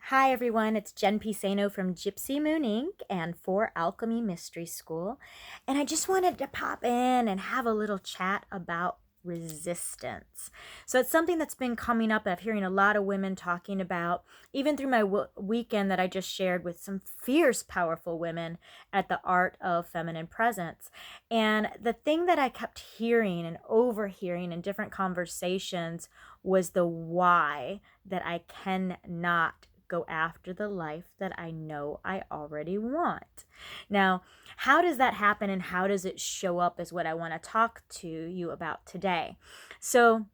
Hi everyone, it's Jen Pisano from Gypsy Moon Inc. and For Alchemy Mystery School. And I just wanted to pop in and have a little chat about resistance. So it's something that's been coming up. I'm hearing a lot of women talking about, even through my weekend that I just shared with some fierce, powerful women at the Art of Feminine Presence. And the thing that I kept hearing and overhearing in different conversations was the why that I cannot go after the life that I know I already want. Now, how does that happen and how does it show up is what I want to talk to you about today. So,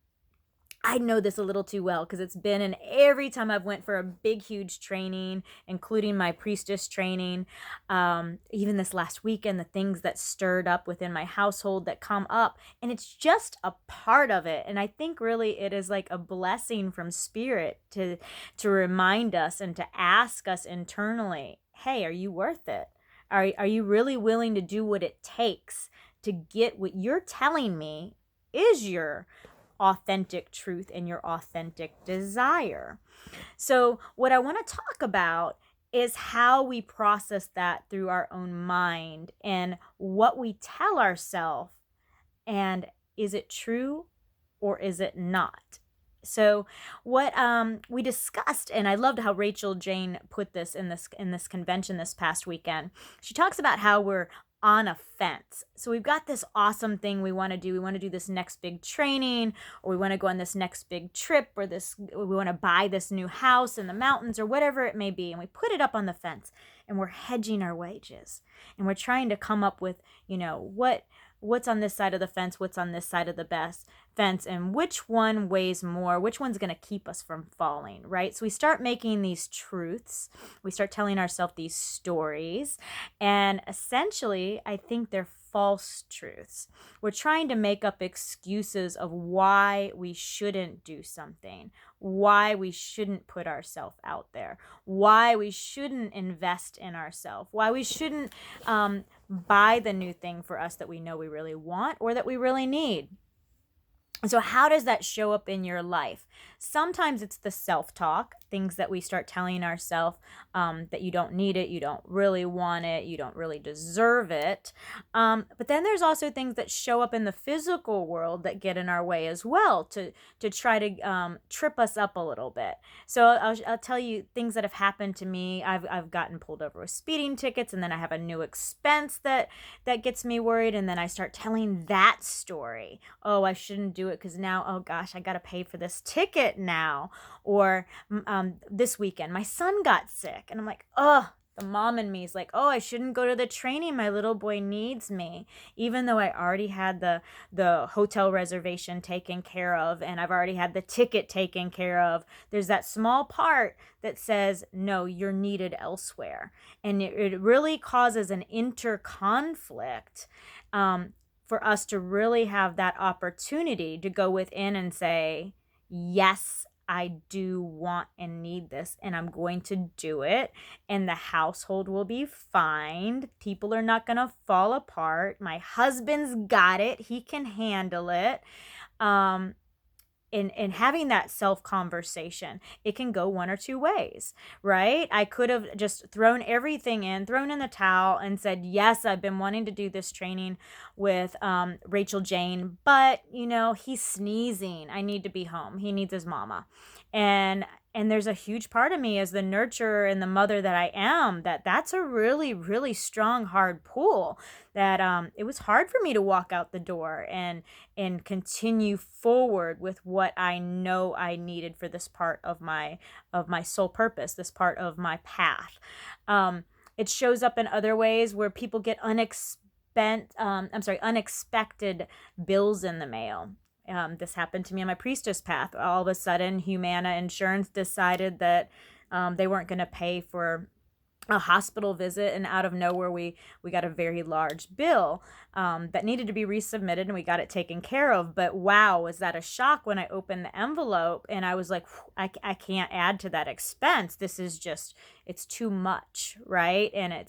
I know this a little too well because it's been in every time I've went for a big, huge training, including my priestess training. Even this last weekend, the things that stirred up within my household that come up, and it's just a part of it. And I think really it is like a blessing from spirit to remind us and to ask us internally, hey, are you worth it? Are you really willing to do what it takes to get what you're telling me is your authentic truth and your authentic desire? So, what I want to talk about is how we process that through our own mind and what we tell ourselves, and is it true or is it not? So, what we discussed, and I loved how Rachel Jane put this in this convention this past weekend. She talks about how we're on a fence. So we've got this awesome thing we want to do. We want to do this next big training, or we want to go on this next big trip, or we want to buy this new house in the mountains, or whatever it may be. And we put it up on the fence, and we're hedging our wages, and we're trying to come up with, what's on this side of the fence, what's on this side of the best fence, and which one weighs more, which one's going to keep us from falling, right? So we start making these truths, we start telling ourselves these stories, and essentially I think they're false truths. We're trying to make up excuses of why we shouldn't do something, why we shouldn't put ourselves out there, why we shouldn't invest in ourselves, why we shouldn't buy the new thing for us that we know we really want or that we really need. So how does that show up in your life? Sometimes it's the self-talk, things that we start telling ourselves, that you don't need it, you don't really want it, you don't really deserve it. But then there's also things that show up in the physical world that get in our way as well to try to trip us up a little bit. So I'll tell you things that have happened to me. I've gotten pulled over with speeding tickets, and then I have a new expense that gets me worried, and then I start telling that story. Oh, I shouldn't do it because now, oh gosh, I got to pay for this ticket now. Or this weekend, my son got sick, and I'm like, oh, the mom in me is like, oh, I shouldn't go to the training. My little boy needs me, even though I already had the hotel reservation taken care of, and I've already had the ticket taken care of. There's that small part that says, no, you're needed elsewhere, and it really causes an interconflict. For us to really have that opportunity to go within and say, yes, I do want and need this, and I'm going to do it, and the household will be fine. People are not going to fall apart. My husband's got it. He can handle it. In having that self conversation, it can go one or two ways, right? I could have just thrown everything in, thrown in the towel, and said, yes, I've been wanting to do this training with Rachel Jane, but he's sneezing. I need to be home. He needs his mama. And there's a huge part of me as the nurturer and the mother that I am, that's a really, really strong, hard pull, that it was hard for me to walk out the door and continue forward with what I know I needed for this part of my soul purpose, this part of my path. It shows up in other ways where people get unexpected bills in the mail. This happened to me on my priestess path. All of a sudden, Humana Insurance decided that they weren't going to pay for a hospital visit, and out of nowhere we got a very large bill that needed to be resubmitted, and we got it taken care of. But wow, was that a shock when I opened the envelope, and I was like, I can't add to that expense. This is just, it's too much, right? And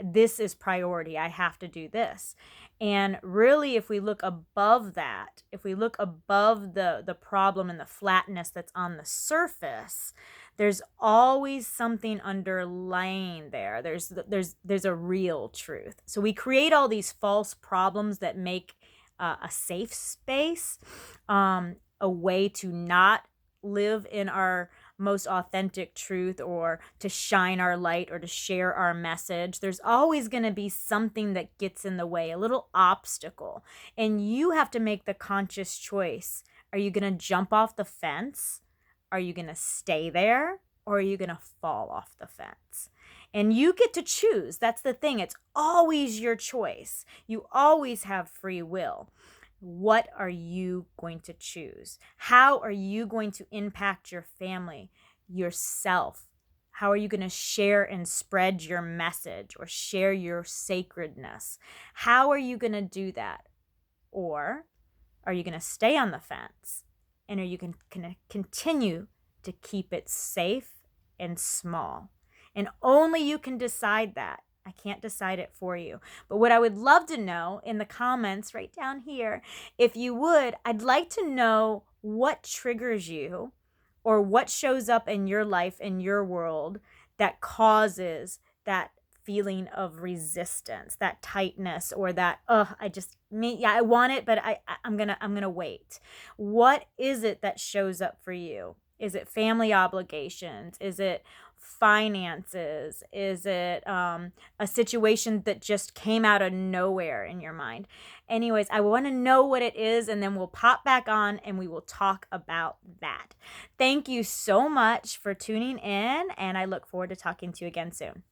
this is priority. I have to do this. And really, if we look above that, if we look above the problem and the flatness that's on the surface, there's always something underlying there. There's a real truth. So we create all these false problems that make a safe space, a way to not live in our most authentic truth, or to shine our light, or to share our message. There's always going to be something that gets in the way, a little obstacle. And you have to make the conscious choice. Are you going to jump off the fence? Are you going to stay there? Or are you going to fall off the fence? And you get to choose. That's the thing. It's always your choice. You always have free will. What are you going to choose? How are you going to impact your family, yourself? How are you going to share and spread your message or share your sacredness? How are you going to do that? Or are you going to stay on the fence? And are you going to continue to keep it safe and small? And only you can decide that. I can't decide it for you. But what I would love to know in the comments right down here, if you would, I'd like to know what triggers you, or what shows up in your life, in your world, that causes that feeling of resistance, that tightness, or that, I want it, but I'm gonna wait. What is it that shows up for you? Is it family obligations? Is it finances? Is it a situation that just came out of nowhere in your mind? Anyways, I want to know what it is, and then we'll pop back on and we will talk about that. Thank you so much for tuning in, and I look forward to talking to you again soon.